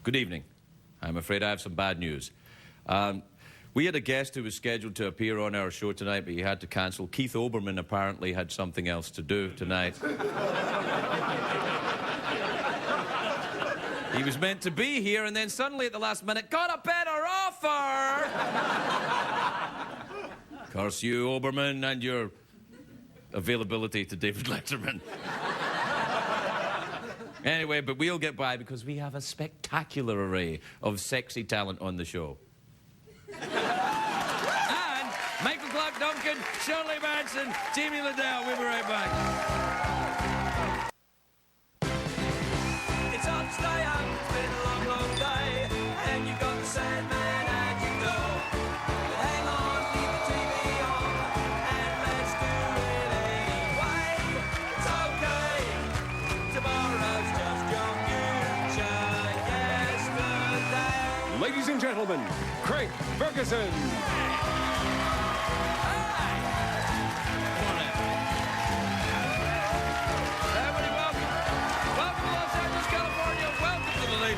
Good evening. I'm afraid I have some bad news. We had a guest who was scheduled to appear on our show tonight, but he had to cancel. Keith Olbermann apparently had something else to do tonight. He was meant to be here, and then suddenly at the last minute, got a better offer! Curse you, Olbermann, and your availability to David Letterman. Anyway, but we'll get by because we have a spectacular array of sexy talent on the show. And Michael Clarke Duncan, Shirley Manson, Jamie Lidell. We'll be right back. It's hard to stay up, it's been a long, long day, and you've got the Sandman and you know. But hang on, leave the TV on, and let's do it anyway. It's okay, tomorrow's just your future yesterday. Ladies and gentlemen, Craig Ferguson.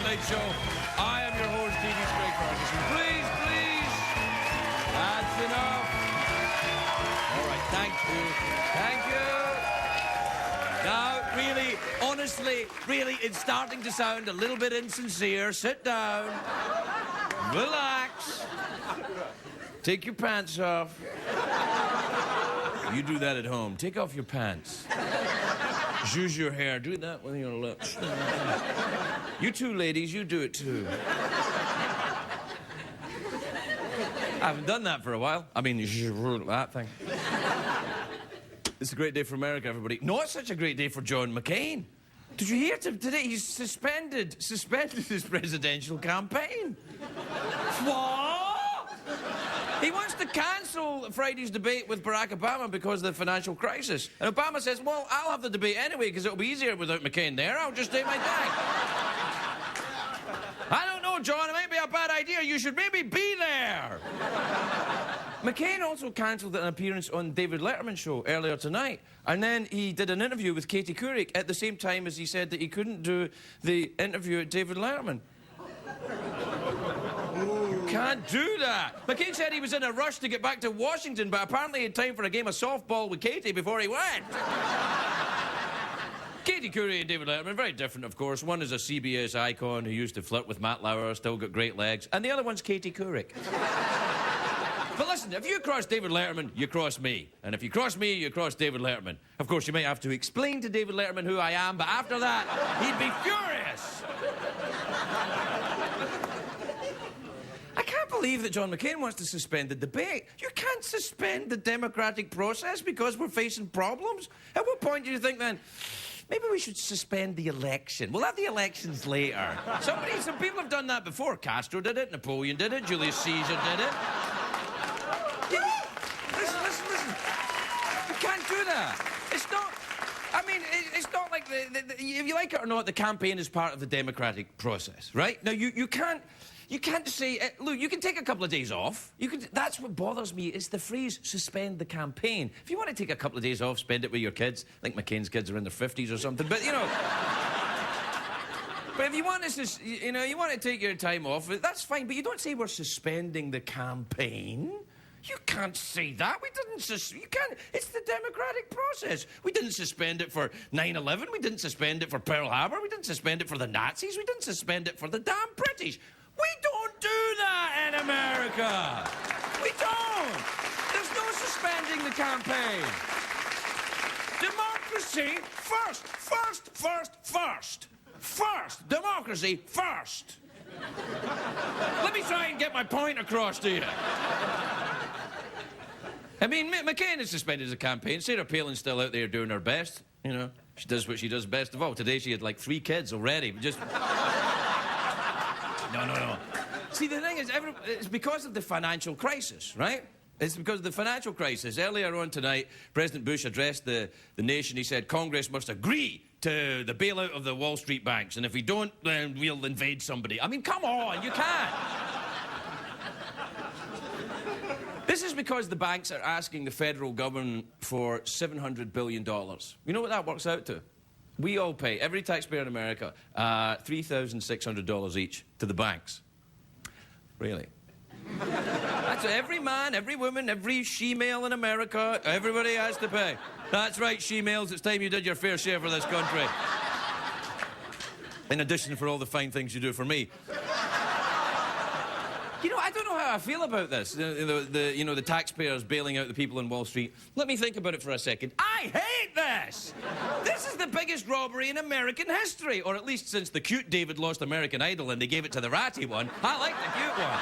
Late Show. I am your host, TV Craig Ferguson. Please, please. That's enough. All right, thank you. Now, really, honestly, really, it's starting to sound a little bit insincere. Sit down. Relax. Take your pants off. You do that at home. Take off your pants. Zhuzh your hair. Do that with your lips. You two ladies, you do it too. I haven't done that for a while. I mean, that thing. It's a great day for America, everybody. Not such a great day for John McCain. Did you hear today? He's suspended his presidential campaign. What? He wants to cancel Friday's debate with Barack Obama because of the financial crisis. And Obama says, well, I'll have the debate anyway because it'll be easier without McCain there. I'll just take my time. I don't know, John. It might be a bad idea. You should maybe be there. McCain also cancelled an appearance on David Letterman's show earlier tonight. And then he did an interview with Katie Couric at the same time as he said that he couldn't do the interview at David Letterman. Can't do that. McCain said he was in a rush to get back to Washington, but apparently he had time for a game of softball with Katie before he went. Katie Couric and David Letterman, very different, of course. One is a CBS icon who used to flirt with Matt Lauer, still got great legs, and the other one's Katie Couric. But listen, if you cross David Letterman, you cross me. And if you cross me, you cross David Letterman. Of course, you might have to explain to David Letterman who I am, but after that, he'd be furious. I can't believe that John McCain wants to suspend the debate. You can't suspend the democratic process because we're facing problems. At what point do you think then, maybe we should suspend the election? We'll have the elections later. Some people have done that before. Castro did it, Napoleon did it, Julius Caesar did it. Yeah. Listen. You can't do that. It's not... I mean, it's not like if you like it or not, the campaign is part of the democratic process, right? Now, you can't say, look, you can take a couple of days off. That's what bothers me, is the phrase, suspend the campaign. If you want to take a couple of days off, spend it with your kids. I think McCain's kids are in their 50s or something, but, you know. But if you want to, you want to take your time off, that's fine, but you don't say we're suspending the campaign. You can't say that. You can't. It's the democratic process. We didn't suspend it for 9/11. We didn't suspend it for Pearl Harbor. We didn't suspend it for the Nazis. We didn't suspend it for the damn British. We don't do that in America. We don't. There's no suspending the campaign. Democracy first. First. Democracy first. Let me try and get my point across to you. I mean, McCain has suspended the campaign. Sarah Palin's still out there doing her best. You know, she does what she does best of all. Today she had like 3 kids already. Just... No. See, the thing is, it's because of the financial crisis, right? It's because of the financial crisis. Earlier on tonight, President Bush addressed the nation. He said, Congress must agree to the bailout of the Wall Street banks. And if we don't, then we'll invade somebody. I mean, come on, you can't. This is because the banks are asking the federal government for $700 billion. You know what that works out to? We all pay, every taxpayer in America, $3,600 each to the banks. Really? That's every man, every woman, every she-male in America, everybody has to pay. That's right, she-males, it's time you did your fair share for this country. In addition for all the fine things you do for me. You know, I don't know how I feel about this. The taxpayers bailing out the people in Wall Street. Let me think about it for a second. I hate this! This is the biggest robbery in American history. Or at least since the cute David lost American Idol and they gave it to the ratty one. I like the cute one.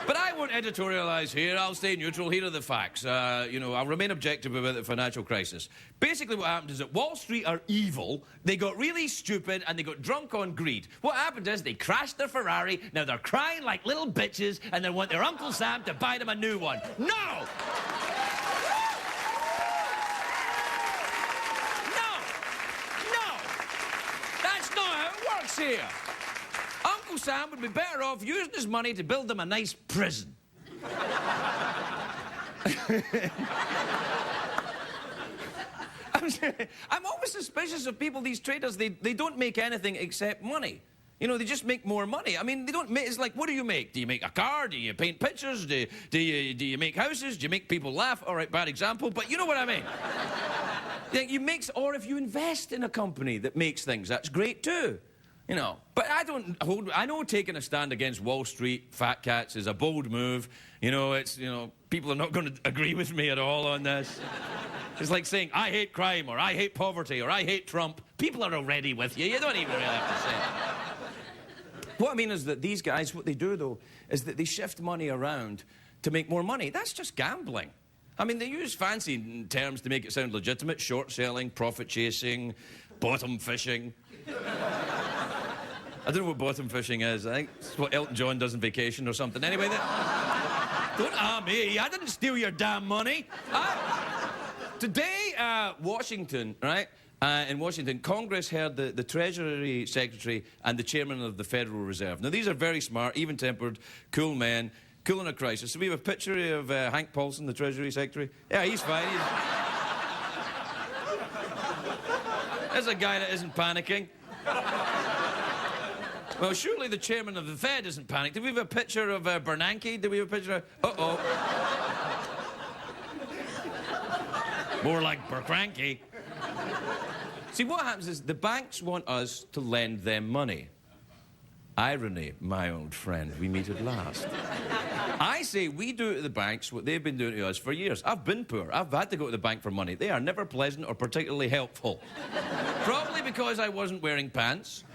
But I won't editorialize here. I'll stay neutral. Here are the facts. I'll remain objective about the financial crisis. Basically what happened is that Wall Street are evil, they got really stupid, and they got drunk on greed. What happened is they crashed their Ferrari, now they're crying like little bitches, and they want their Uncle Sam to buy them a new one. No! No! That's not how it works here. Uncle Sam would be better off using his money to build them a nice prison. I'm always suspicious of people, these traders, they don't make anything except money. You know, they just make more money. I mean, they don't make, it's like, what do you make? Do you make a car? Do you paint pictures? Do you make houses? Do you make people laugh? All right, bad example, but you know what I mean. Or if you invest in a company that makes things, that's great too. You know, but I know taking a stand against Wall Street fat cats is a bold move. People are not going to agree with me at all on this. It's like saying, I hate crime, or I hate poverty, or I hate Trump. People are already with you. You don't even really have to say it. What I mean is that these guys, what they do, though, is that they shift money around to make more money. That's just gambling. I mean, they use fancy terms to make it sound legitimate. Short selling, profit chasing, bottom fishing. I don't know what bottom fishing is. I think it's what Elton John does on Vacation or something. Anyway, don't me. I didn't steal your damn money. Today, Washington, right? In Washington, Congress heard the Treasury Secretary and the Chairman of the Federal Reserve. Now, these are very smart, even-tempered, cool men, cool in a crisis. So we have a picture of Hank Paulson, the Treasury Secretary. Yeah, he's fine. There's a guy that isn't panicking. Well, surely the chairman of the Fed isn't panicked. Do we have a picture of Bernanke? Do we have a picture of... Uh-oh. More like Berkranke. See, what happens is the banks want us to lend them money. Irony, my old friend. We meet at last. I say we do to the banks what they've been doing to us for years. I've been poor. I've had to go to the bank for money. They are never pleasant or particularly helpful. Probably because I wasn't wearing pants.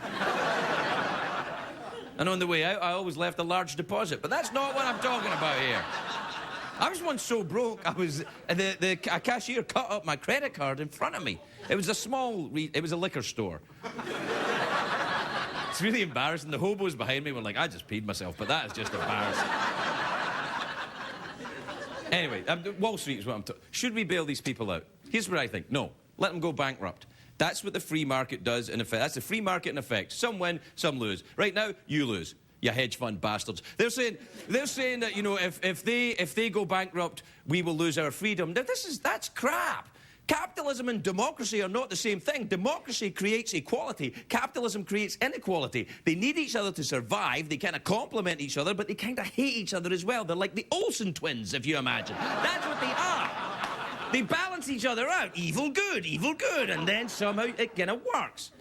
And on the way out, I always left a large deposit. But that's not what I'm talking about here. I was once so broke, a cashier cut up my credit card in front of me. It was it was a liquor store. It's really embarrassing. The hobos behind me were like, I just peed myself, but that is just embarrassing. Anyway, Wall Street is what I'm talking. Should we bail these people out? Here's what I think. No. Let them go bankrupt. That's what the free market does in effect. That's the free market in effect. Some win, some lose. Right now, you lose. You hedge fund bastards. They're saying that, you know, if they go bankrupt, we will lose our freedom. Now, that's crap. Capitalism and democracy are not the same thing. Democracy creates equality. Capitalism creates inequality. They need each other to survive. They kind of complement each other, but they kind of hate each other as well. They're like the Olsen twins, if you imagine. That's what they are. They balance each other out. Evil, good, and then somehow it kind of works.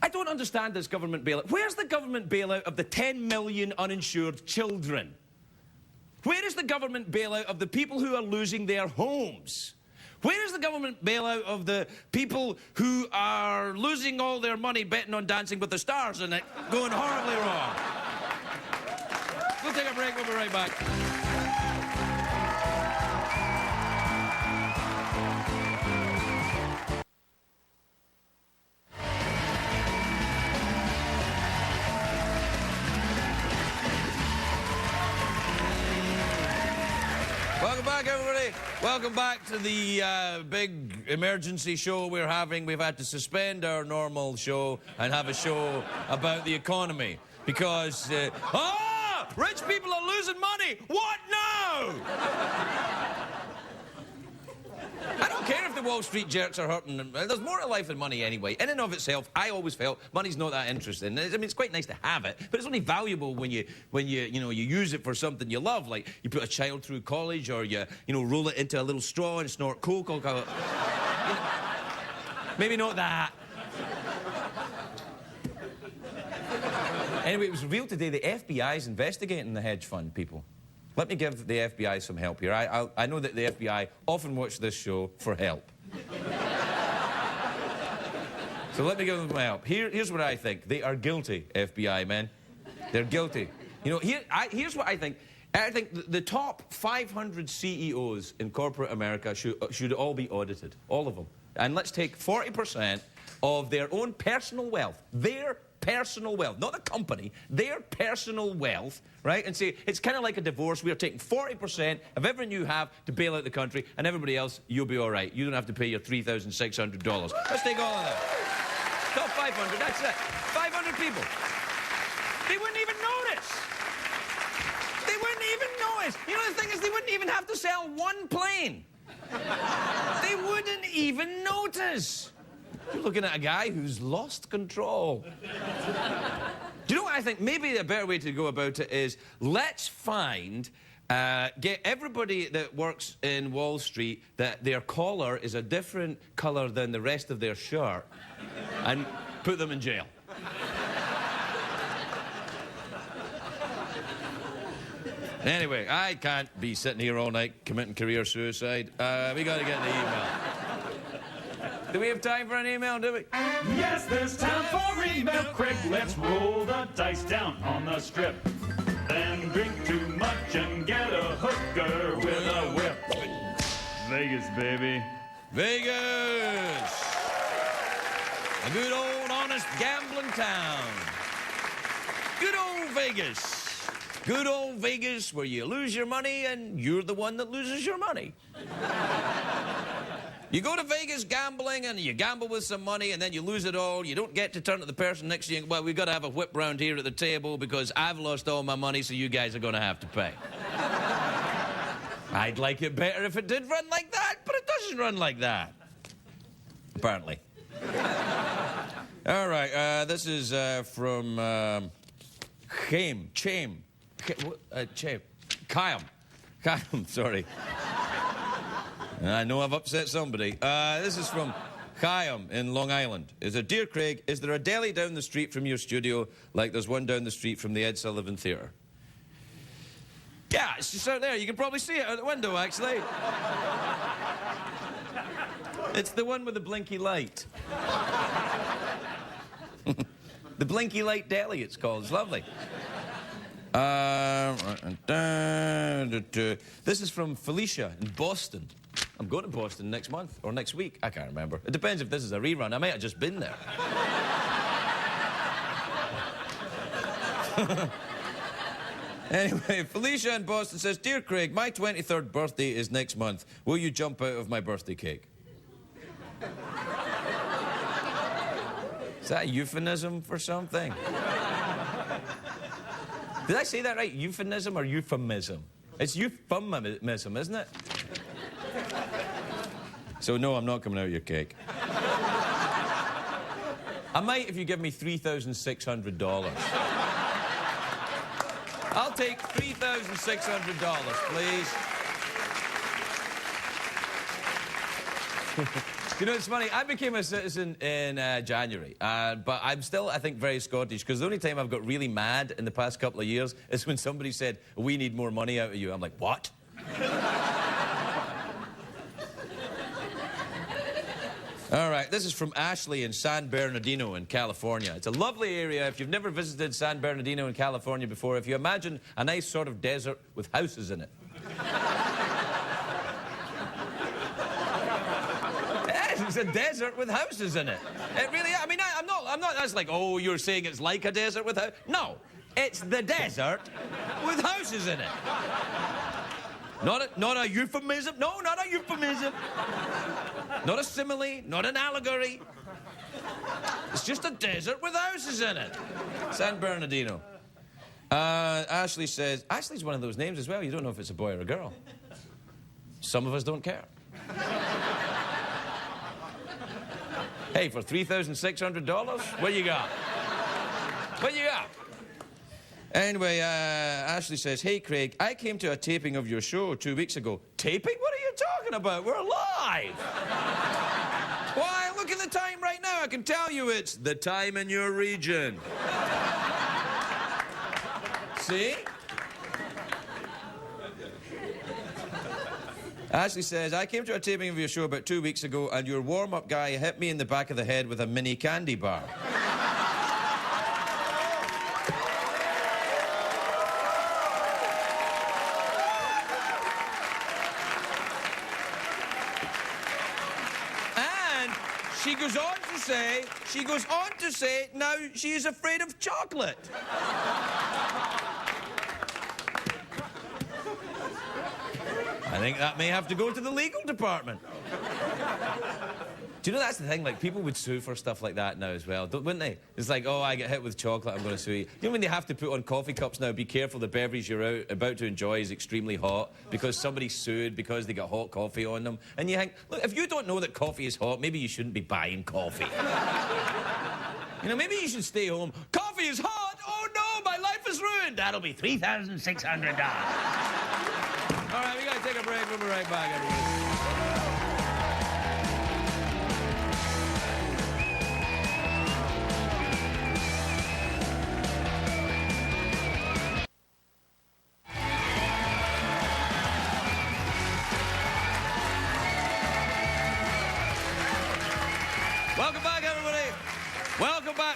I don't understand this government bailout. Where's the government bailout of the 10 million uninsured children? Where is the government bailout of the people who are losing their homes? Where is the government bailout of the people who are losing all their money betting on Dancing with the Stars and it going horribly wrong? We'll take a break. We'll be right back. Welcome back, everybody. Welcome back to the big emergency show we're having. We've had to suspend our normal show and have a show about the economy because, rich people are losing money. What now? I don't care if the the Wall Street jerks are hurting. There's more to life than money anyway. In and of itself, I always felt money's not that interesting. I mean, it's quite nice to have it, but it's only valuable when you use it for something you love, like you put a child through college, or you roll it into a little straw and snort coke. Maybe not that. Anyway, it was revealed today the FBI is investigating the hedge fund people. Let me give the FBI some help here. I know that the FBI often watch this show for help. So let me give them some help. Here's what I think. They are guilty, FBI men. They're guilty. Here's what I think. I think the top 500 CEOs in corporate America should all be audited. All of them. And let's take 40% of their own personal wealth. Their personal wealth, not the company, their personal wealth, right? And say, it's kind of like a divorce. We are taking 40% of everything you have to bail out the country, and everybody else, you'll be all right. You don't have to pay your $3,600. Let's take all of that. Top 500, that's it. 500 people. They wouldn't even notice. They wouldn't even notice. You know, the thing is, they wouldn't even have to sell one plane. They wouldn't even notice. You're looking at a guy who's lost control. Do you know what I think? Maybe a better way to go about it is, let's find, get everybody that works in Wall Street that their collar is a different colour than the rest of their shirt, and put them in jail. Anyway, I can't be sitting here all night committing career suicide. We got to get the email. Do we have time for an email, do we? Yes, there's time for email, Craig. Let's roll the dice down on the strip. Then drink too much and get a hooker with a whip. Vegas, baby. Vegas! A good old honest gambling town. Good old Vegas. Good old Vegas, where you lose your money and you're the one that loses your money. You go to Vegas gambling and you gamble with some money and then you lose it all. You don't get to turn to the person next to you and, well, we've got to have a whip round here at the table because I've lost all my money, so you guys are going to have to pay. I'd like it better if it did run like that, but it doesn't run like that. Apparently. All right, this is from Chaim, sorry. I know I've upset somebody. This is from Chaim in Long Island. Is there, Dear Craig, is there a deli down the street from your studio like there's one down the street from the Ed Sullivan Theatre? Yeah, it's just out there. You can probably see it out the window, actually. It's the one with the blinky light. The Blinky Light Deli, it's called. It's lovely. This is from Felicia in Boston. I'm going to Boston next month, or next week. I can't remember. It depends if this is a rerun. I might have just been there. Anyway, Felicia in Boston says, Dear Craig, my 23rd birthday is next month. Will you jump out of my birthday cake? Is that a euphemism for something? Did I say that right? Euphemism or euphemism? It's euphemism, isn't it? So, no, I'm not coming out of your cake. I might if you give me $3,600. I'll take $3,600, please. You know, it's funny, I became a citizen in January, but I'm still, I think, very Scottish, because the only time I've got really mad in the past couple of years is when somebody said, we need more money out of you. I'm like, what? All right, this is from Ashley in San Bernardino in California. It's a lovely area. If you've never visited San Bernardino in California before, if you imagine a nice sort of desert with houses in it. Yes, it's a desert with houses in it. It really, I mean, I'm not, that's like, oh, you're saying it's like a desert with houses. No, it's the desert with houses in it. Not a euphemism. No, not a euphemism. Not a simile, not an allegory. It's just a desert with houses in it. San Bernardino. Ashley says, Ashley's one of those names as well. You don't know if it's a boy or a girl. Some of us don't care. Hey, for $3,600? What you got? What you got? Anyway, Ashley says, hey, Craig, I came to a taping of your show 2 weeks ago. Taping? What are you talking about? We're live. Why, look at the time right now. I can tell you it's the time in your region. See? Ashley says, I came to a taping of your show about 2 weeks ago, and your warm-up guy hit me in the back of the head with a mini candy bar. She goes on to say, now she is afraid of chocolate. I think that may have to go to the legal department. Do you know that's the thing? Like, people would sue for stuff like that now as well, wouldn't they? It's like, oh, I get hit with chocolate, I'm going to sue you. You know when they have to put on coffee cups now, be careful, the beverage you're about to enjoy is extremely hot because somebody sued because they got hot coffee on them. And you think, look, if you don't know that coffee is hot, maybe you shouldn't be buying coffee. You know, maybe you should stay home. Coffee is hot! Oh, no, my life is ruined! That'll be $3,600. All right, we got to take a break. We'll be right back, everybody.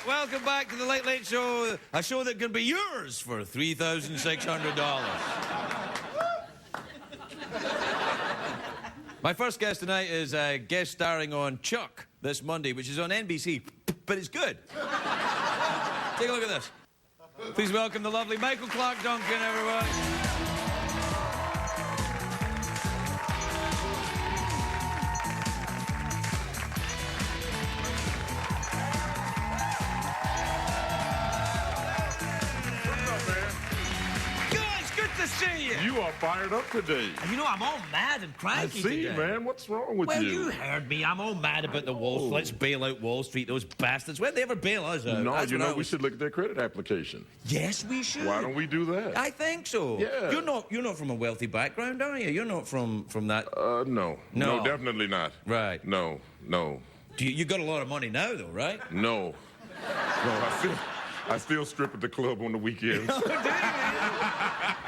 Welcome back to the Late Late Show, a show that can be yours for $3,600. My first guest tonight is a guest starring on Chuck this Monday, which is on NBC, but it's good. Take a look at this. Please welcome the lovely Michael Clarke Duncan, everyone. You are fired up today. You know, I'm all mad and cranky today. today. Man. What's wrong with you? Well, you heard me. I'm all mad about the Wall Street. Let's bail out Wall Street, those bastards. When'd they ever bail us out? No, That's you know, we should look at their credit application. Yes, we should. Why don't we do that? I think so. Yeah. You're not from a wealthy background, are you? You're not from that... No. No, definitely not. Right. No. You got a lot of money now, though, right? No, I still strip at the club on the weekends. Oh, do you?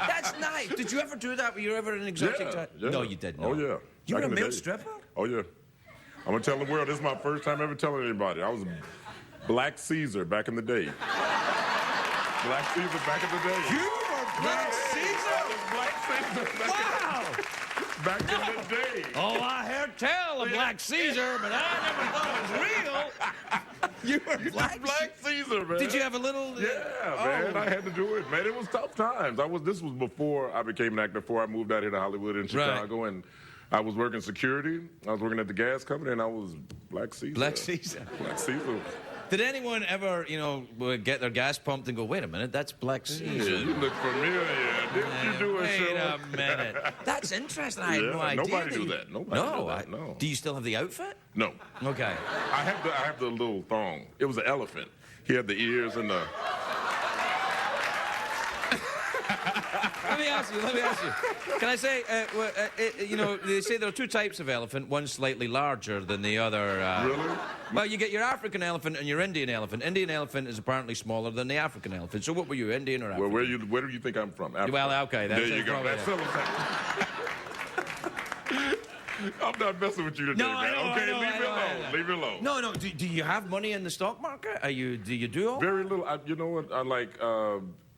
That's nice. Did you ever do that? Were you ever an exotic type? Yeah. No, you didn't. Oh, yeah. You were a male day. stripper? Oh, yeah. I'm going to tell the world, this is my first time ever telling anybody. I was Black Caesar back in the day. Black Caesar back in the day. You were Black Caesar? I was Black Caesar back in the day. Oh, I heard tell of Black Caesar, but I never thought it was real. You were Black Caesar, man. Did you have a little... man, I had to do it, man. It was tough times. This was before I became an actor, before I moved out here to Hollywood and Chicago, and I was working security. I was working at the gas company, and I was Black Caesar. Black Caesar. Black Caesar. Did anyone ever, get their gas pumped and go, wait a minute, that's Black Caesar? Yeah, you look familiar. Didn't you do a show? Wait a minute. That's interesting. I had no idea. Nobody do that. Nobody do that. No. Do you still have the outfit? No. Okay. I have the little thong. It was an elephant. He had the ears and the... Let me ask you. Can I say, they say there are two types of elephant, one slightly larger than the other. Really? Well, you get your African elephant and your Indian elephant. Indian elephant is apparently smaller than the African elephant. So what were you, Indian or African? Well, where do you think I'm from? Africa. Well, okay. There you go. That's I'm not messing with you today, man. Okay, leave me alone. No. Do you have money in the stock market? Do you do all very little? You know what?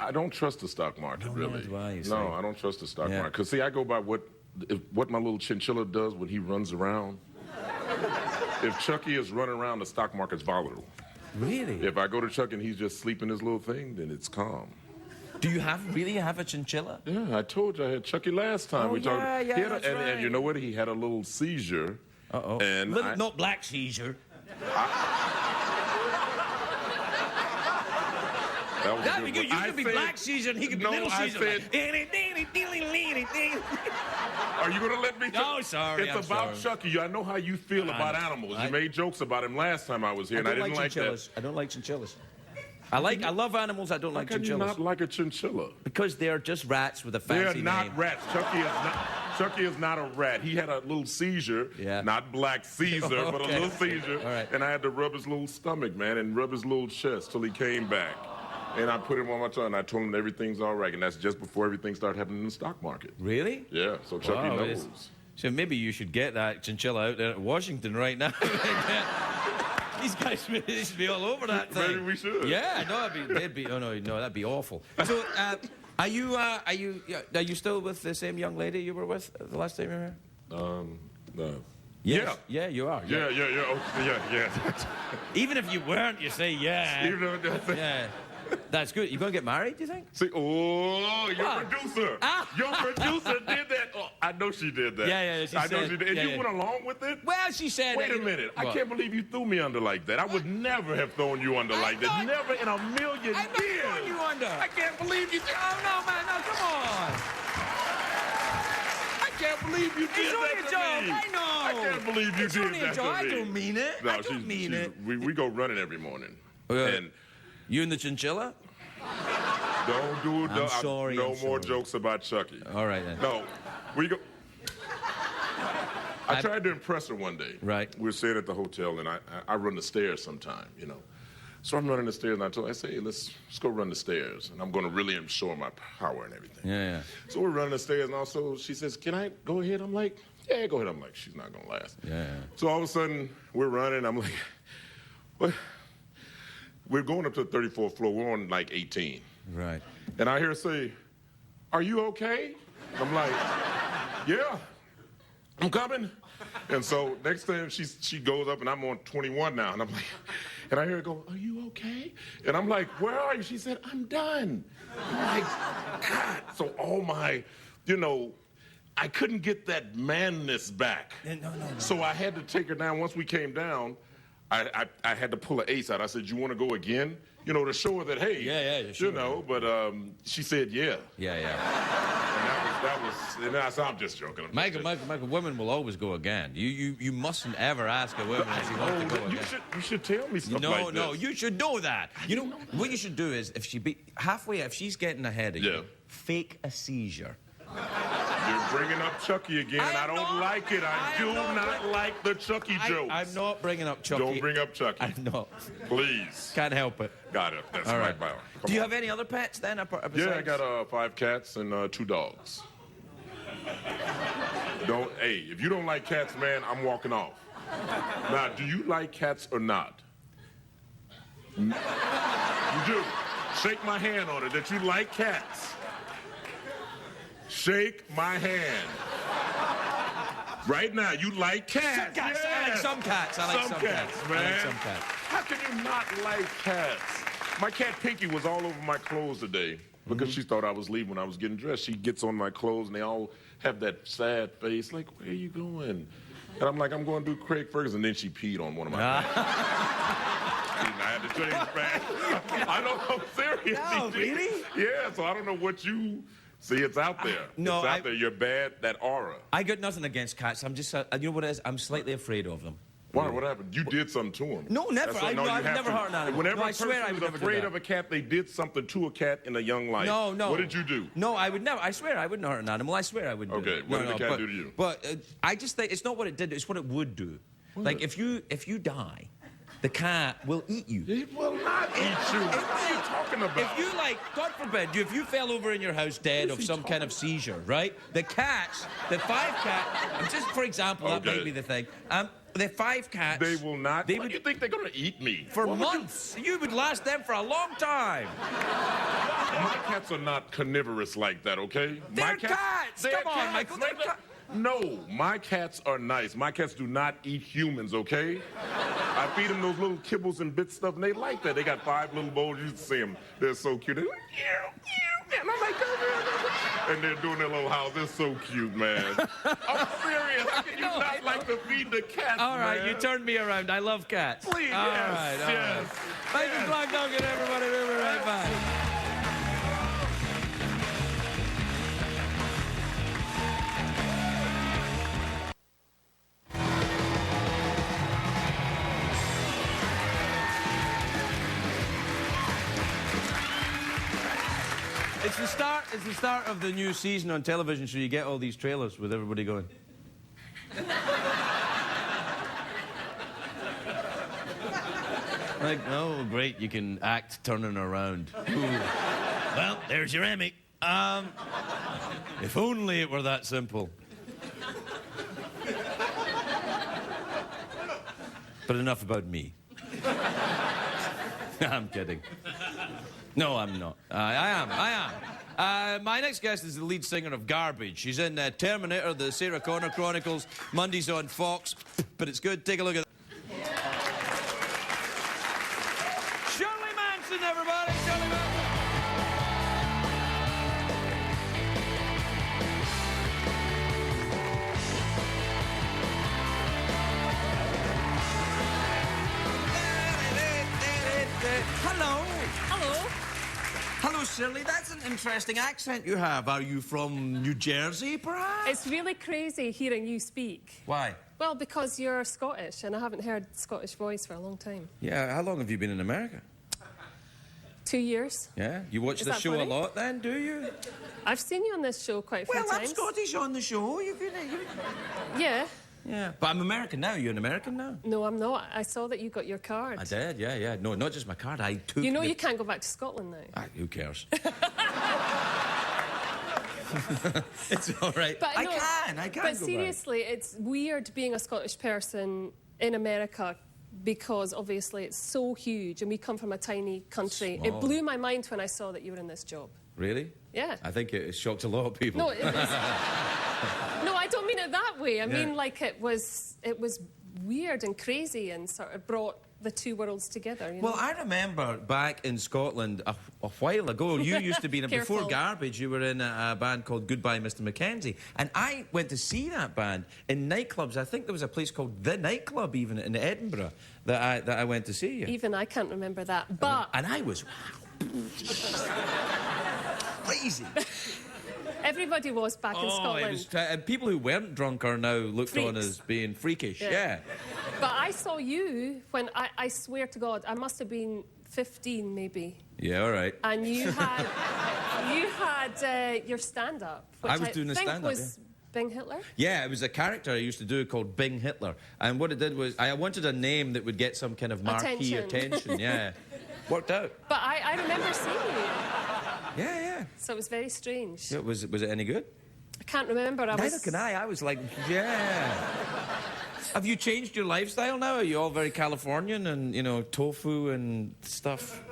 I don't trust the stock market, really. No, I don't trust the stock market. Because, see, I go by what my little chinchilla does when he runs around. If Chucky is running around, the stock market's volatile. Really? If I go to Chuck and he's just sleeping his little thing, then it's calm. Do you really have a chinchilla? Yeah, I told you I had Chucky last time. That's right. And you know what? He had a little seizure. Uh-oh. And not Black Caesar. That'd be good. You could be Black Caesar and he could be Little Caesar. Are you going to let me? No, sorry. It's about Chucky. I know how you feel about animals. You made jokes about him last time I was here, and I didn't like that. I don't like chinchillas. I love animals. I don't like chinchillas. How can you not like a chinchilla? Because they're just rats with a fancy name. They're not rats. Chucky is not a rat. He had a little seizure, not Black Caesar, but a little seizure. All right. And I had to rub his little stomach, man, and rub his little chest till he came back. And I put him on my tongue, and I told him everything's all right. And that's just before everything started happening in the stock market. Really? Yeah, so Chucky knows. So maybe you should get that chinchilla out there at Washington right now. These guys should be all over that thing. Maybe we should. Yeah, no, that'd be awful. So, are you still with the same young lady you were with the last time you were here? No. Yes. Yeah, you are. Yeah. Oh, yeah. Even if you weren't, you say yeah. Even though yeah. That's good. You gonna get married, do you think? See, your producer. Your producer did that. Oh, I know she did that. Yeah, I know she did. And you went along with it? Well, she said... Wait a minute. I can't believe you threw me under like that. I would never have thrown you under like that. Never in a million years. I'm not throwing you under. I can't believe you did. Oh, no, man. No, come on. I can't believe you did that to me. I know. I can't believe you did that to me. I don't mean it. No, I don't mean it. We go running every morning. And you and the chinchilla? Don't do it. I'm sorry. No more jokes about Chucky. All right, then. No, we go. I tried to impress her one day. Right. We were staying at the hotel, and I run the stairs sometime, you know. So I'm running the stairs, and I told her, I say, hey, let's go run the stairs, and I'm going to really show her my power and everything. Yeah. So we're running the stairs, and also she says, can I go ahead? I'm like, yeah, go ahead. I'm like, she's not going to last. Yeah. So all of a sudden, we're running. I'm like, what? We're going up to the 34th floor. We're on like 18. Right. And I hear her say, are you okay? I'm like, yeah, I'm coming. And so next time she goes up, and I'm on 21 now, and I'm like, and I hear her go, are you okay? And I'm like, where are you? She said, I'm done. I'm like, God. So all my, I couldn't get that manness back. No. So I had to take her down. Once we came down, I had to pull an ace out. I said, you want to go again? To show her that, hey, sure. But she said, yeah. Yeah. And I said, I'm just joking. Michael, women will always go again. You mustn't ever ask a woman if she wants to go again. You should tell me stuff like this. No, you should know that. What you should do is, if she's getting ahead of you, fake a seizure. You're bringing up Chucky again. I don't like it. I do not like the Chucky jokes. I'm not bringing up Chucky. Don't bring up Chucky. I'm not. Please. Can't help it. Got it. That's my power. Do you have any other pets then? Yeah, I got 5 cats and 2 dogs. If you don't like cats, man, I'm walking off. Now, do you like cats or not? You do. Shake my hand on it that you like cats. Shake my hand. Right now, you like cats. Some cats. I like some cats. I like some cats, man. I like some cats. How can you not like cats? My cat Pinky was all over my clothes today because she thought I was leaving when I was getting dressed. She gets on my clothes, and they all have that sad face, like, where are you going? And I'm like, I'm going to do Craig Ferguson. And then she peed on one of my pants. I had to change back. I know, I'm serious. No, really? Yeah, so I don't know what you... See, it's out there. It's out there. You're bad, that aura. I got nothing against cats. I'm just, you know what it is? I'm slightly afraid of them. Why? What happened? You did something to them. No, never. I would never hurt an animal. Whenever I swear I would never do that. afraid of a cat, they did something to a cat in a young life. No. What did you do? No, I would never. I swear I wouldn't hurt an animal. I swear I wouldn't do it. Okay, what did the cat do to you? But I just think it's not what it did. It's what it would do. Like, if you die, the cat will eat you. It will not eat you. What are you talking about? If you, God forbid, if you fell over in your house dead of some kind of seizure, right? The 5 cats, just for example, that might be the thing. The 5 cats... They will not... Do you think they're going to eat me? For months. You would last them for a long time. My cats are not carnivorous like that, okay? They're cats! Come on, Michael. No, my cats are nice. My cats do not eat humans, okay? I feed them those little kibbles and bit stuff, and they like that. They got 5 little bowls. You see them. They're so cute. They're like, and I'm like, and they're doing their little house. They're so cute, man. I'm serious. How can you not like to feed the cats, All right, you turned me around. I love cats. Please, all yes. Right. Thank you, Clarke Duncan, everybody. We'll be right back. It's the start of the new season on television, so you get all these trailers with everybody going. Like, oh, great, you can act turning around. Ooh. Well, there's your Emmy. If only it were that simple. But enough about me. I'm kidding. No, I'm not. I am. My next guest is the lead singer of Garbage. She's in Terminator, the Sarah Connor Chronicles, Mondays on Fox. But it's good. Take a look at Shirley Manson, everybody. Shirley Manson. Hello. Hello. Hello, Shirley. That's an interesting accent you have. Are you from New Jersey, perhaps? It's really crazy hearing you speak. Why? Well, because you're Scottish, and I haven't heard Scottish voice for a long time. Yeah, how long have you been in America? 2 years. Yeah? You watch Is the that show funny? a lot then, do you? I've seen you on this show quite a few Well, I'm times. Scottish on the show. Yeah. Yeah. But I'm American now. You're an American now? No, I'm not. I saw that you got your card. I did, yeah. No, not just my card. I took You know you can't go back to Scotland now. Ah, who cares? It's all right. But I no, can But go back. seriously, it's weird being a Scottish person in America because obviously it's so huge and we come from a tiny country. Small. It blew my mind when I saw that you were in this job. Really? Yeah. I think it shocked a lot of people. No, it was... No, I don't mean it that way. I mean, like, it was weird and crazy and sort of brought the two worlds together, you know? Well, I remember back in Scotland a while ago, you used to be in, before Careful. Garbage, you were in a band called Goodbye Mr. Mackenzie. And I went to see that band in nightclubs. I think there was a place called The Nightclub even in Edinburgh that I went to see you. Even I can't remember that, but... And I was... crazy. Everybody was back in Scotland. It was and people who weren't drunk are now looked on Freaks. as being freakish. Yeah. Yeah. But I saw you when, I swear to God, I must have been 15 maybe. Yeah, all right. And you had your stand-up, which I was doing a think stand-up, was Bing Hitler. Yeah, it was a character I used to do called Bing Hitler. And what it did was, I wanted a name that would get some kind of marquee attention. Yeah. Worked out. But I remember seeing you, Yeah. so it was very strange. Yeah, was it any good? I can't remember. Neither can I. I was like, yeah. Have you changed your lifestyle now? Are you all very Californian and, you know, tofu and stuff?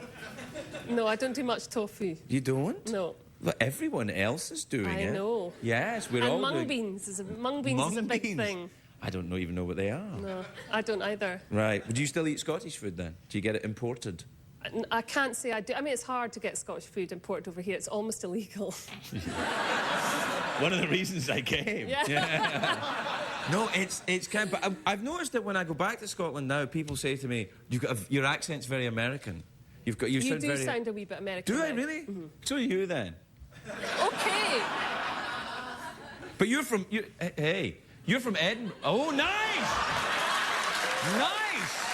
No, I don't do much tofu. You don't? No. But everyone else is doing I it. know. Yes, we're And all mung doing... beans is a big beans? thing. I don't even know what they are. No, I don't either. Right. Do you still eat Scottish food then? Do you get it imported? I can't say I do. I mean, it's hard to get Scottish food imported over here. It's almost illegal. One of the reasons I came. Yeah. No, it's kind of... But I've noticed that when I go back to Scotland now, people say to me, your accent's very American. You You sound do very... sound a wee bit American. Do I now. really? Mm-hmm. So are you then. Okay. But you're from... You're from Edinburgh. Oh, nice! Nice!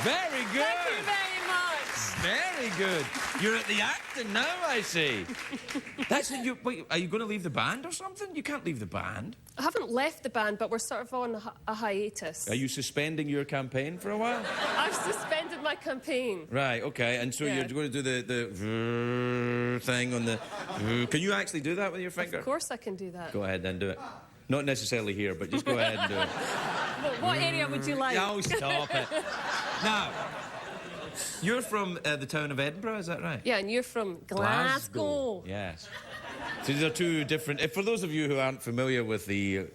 Very good. Thank you very much. Very good. You're at the acting now, I see. That's it. Wait, are you going to leave the band or something? You can't leave the band. I haven't left the band, but we're sort of on a hiatus. Are you suspending your campaign for a while? I've suspended my campaign. Right, okay. And so Yeah. you're going to do the thing on the... Can you actually do that with your finger? Of course I can do that. Go ahead then, do it. Not necessarily here, but just go ahead and do it. What area would you like? Oh, stop it. Now, you're from the town of Edinburgh, is that right? Yeah, and you're from Glasgow. Yes. So these are two different... For those of you who aren't familiar with the...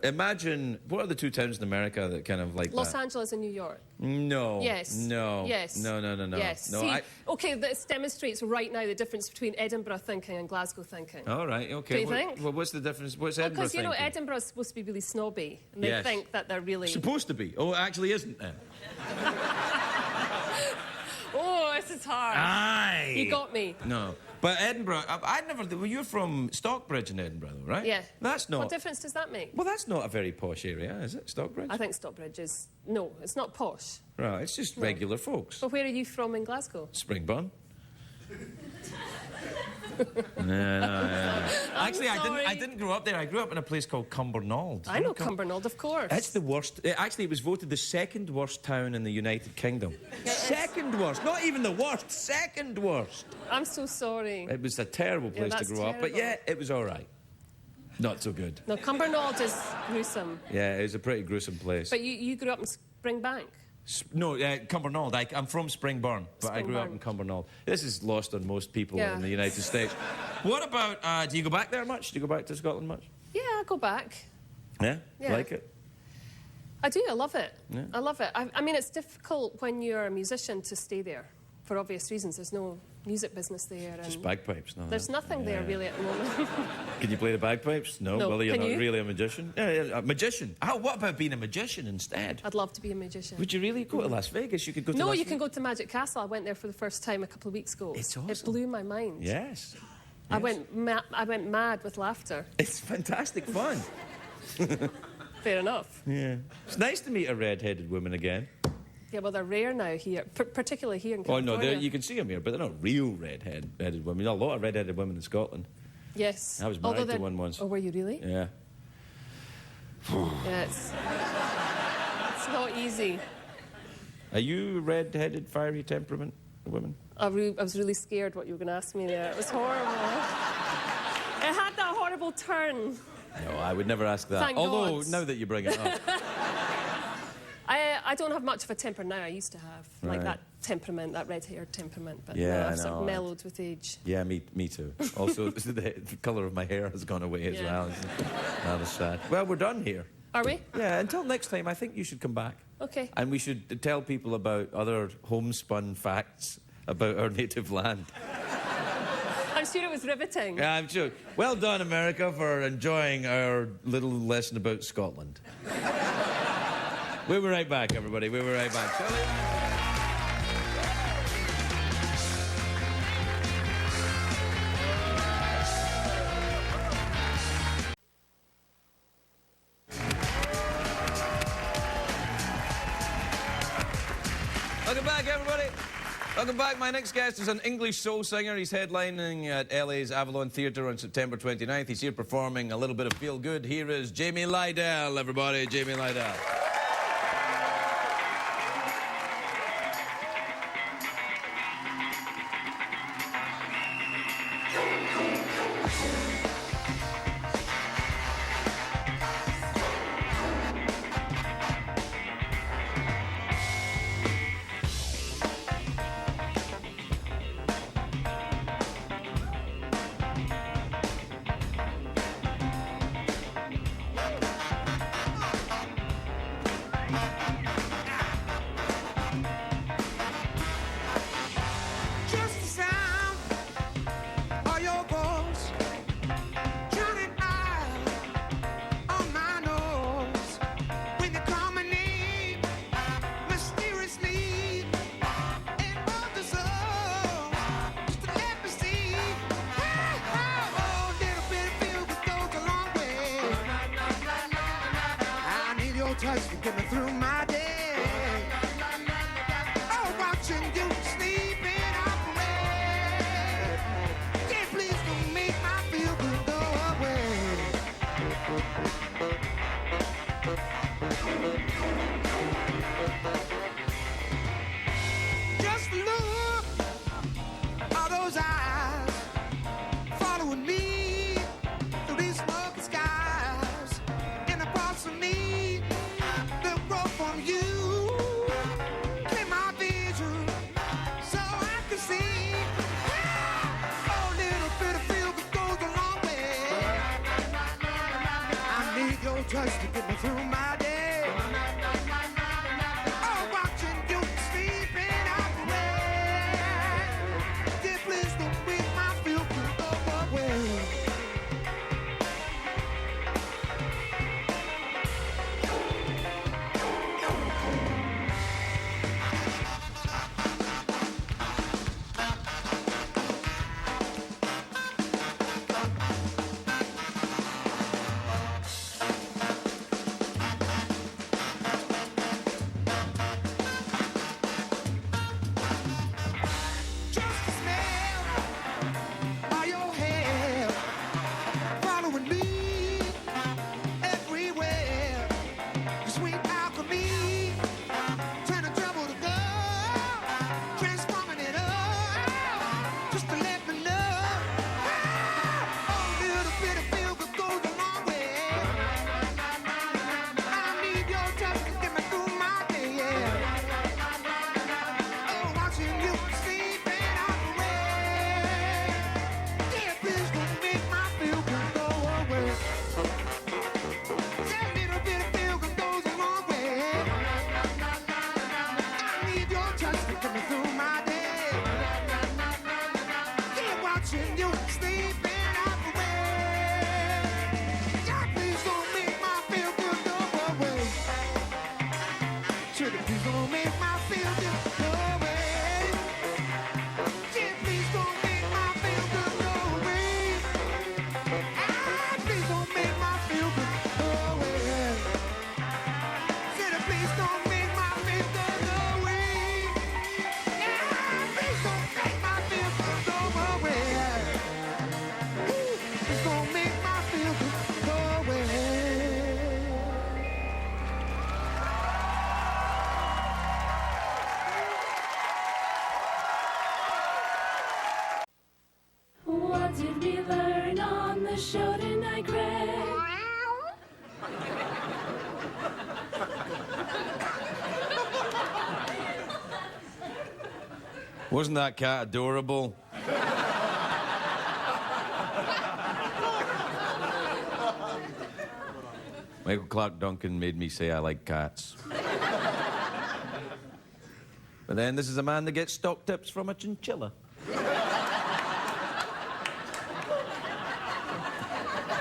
imagine... What are the two towns in America that kind of like Los that? Angeles and New York. No. Yes. No. Yes. No. Yes. No, See, okay, this demonstrates right now the difference between Edinburgh thinking and Glasgow thinking. All right, okay. Do you think? Well, what's the difference? What's Edinburgh Because, you know, thinking? Edinburgh's supposed to be really snobby. And they Yes. think that they're really... Supposed to be. Oh, it actually isn't then. Oh, this is hard. Aye. You got me. No. But Edinburgh, I'd never... Well, you're from Stockbridge in Edinburgh, though, right? Yeah. That's not... What difference does that make? Well, that's not a very posh area, is it, Stockbridge? I think Stockbridge is... No, it's not posh. Right, it's just regular folks. But where are you from in Glasgow? Springburn. Yeah. Actually, sorry. I didn't grow up there. I grew up in a place called Cumbernauld. I know Cumbernauld, of course. It's the worst. Actually, it was voted the second worst town in the United Kingdom. Second worst. Not even the worst. Second worst. I'm so sorry. It was a terrible place to that's grow up. But terrible. yeah, it was all right. Not so good. No, Cumbernauld is gruesome. Yeah, it was a pretty gruesome place. But you grew up in Springbank. No, Cumbernauld. I'm from Springburn, but I grew up in Cumbernauld. This is lost on most people in the United States. What about, do you go back there much? Do you go back to Scotland much? Yeah, I go back. Yeah? Yeah. Like it? I do, I love it. Yeah. I love it. I mean, it's difficult when you're a musician to stay there, for obvious reasons. There's no music business there. And Just bagpipes. No, there's nothing there, really, at the moment. Can you play the bagpipes? No. No. Well, you're Can not you? really a magician. Yeah, a magician. Oh, what about being a magician instead? I'd love to be a magician. Would you really go to Las Vegas? You could go to No, Las you Vegas. can go to Magic Castle. I went there for the first time a couple of weeks ago. It's awesome. It blew my mind. Yes. I went mad with laughter. It's fantastic fun. Fair enough. Yeah. It's nice to meet a red-headed woman again. Yeah, well, they're rare now here, particularly here in Oh, California. no, you can see them here, but they're not real red-headed women. There are a lot of red-headed women in Scotland. Yes. I was married to one once. Oh, were you really? Yeah. Yeah, it's not easy. Are you red-headed, fiery temperament woman? I was really scared what you were going to ask me there. It was horrible. It had that horrible turn. No, I would never ask that. Thank Although, God. now that you bring it up. I don't have much of a temper now. I used to have. Like Right. that temperament, that red-haired temperament. But Yeah, now I I've sort know. of mellowed with age. Yeah, me too. Also, the colour of my hair has gone away as Yeah. well. That is sad. Well, we're done here. Are we? Yeah, until next time, I think you should come back. Okay. And we should tell people about other homespun facts about our native land. I'm sure it was riveting. Yeah, I'm sure. Well done, America, for enjoying our little lesson about Scotland. We'll be right back, everybody. We'll be right back. Welcome back, everybody. Welcome back. My next guest is an English soul singer. He's headlining at LA's Avalon Theatre on September 29th. He's here performing a little bit of Feel Good. Here is Jamie Lidell, everybody. Jamie Lidell. Just the sound of your voice drowning out on my nose when you're coming in mysteriously in both the soul. Just to let me see how a little bit of feel goes a long way. I need your touch to get me through my day. Oh, watching you sleeping up away. Yeah, please don't make my feel good go away. Just the look of those eyes following me through these smoky skies, and the parts of me that grow from you. Clear my vision so I can see. Oh, little bit of feel that goes a long way. I need your touch to get me through my day. Oh, watching you sleeping out the way. Yeah, please don't make my feel good go away. show tonight, Craig. Wasn't that cat adorable? Michael Clarke Duncan made me say I like cats. But then this is a man that gets stock tips from a chinchilla.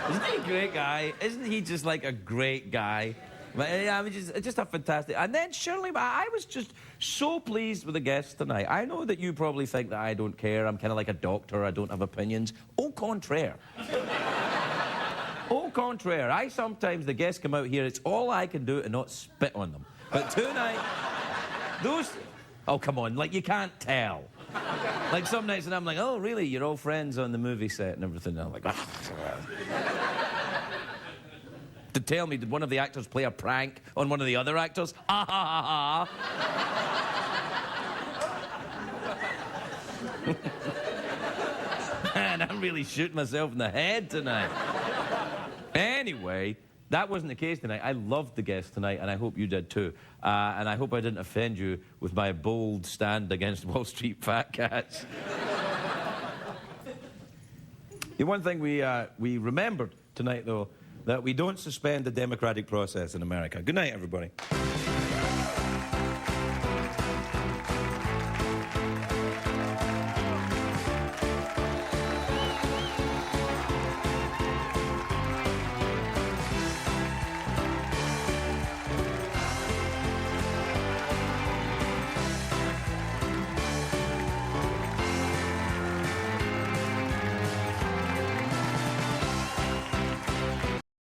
Isn't he a great guy? Isn't he just like a great guy? I mean, just a fantastic... And then Shirley, I was just so pleased with the guests tonight. I know that you probably think that I don't care. I'm kind of like a doctor. I don't have opinions. Au contraire. Au contraire. The guests come out here, it's all I can do to not spit on them. But tonight, those... Oh, come on, like, you can't tell. Like, some nights, and I'm like, oh, really, you're all friends on the movie set and everything. And I'm like, to tell me, did one of the actors play a prank on one of the other actors? Ha, ha, ha, ha. Man, I'm really shooting myself in the head tonight. Anyway, that wasn't the case tonight. I loved the guests tonight, and I hope you did too. And I hope I didn't offend you with my bold stand against Wall Street fat cats. The one thing we remembered tonight, though, that we don't suspend the democratic process in America. Good night, everybody.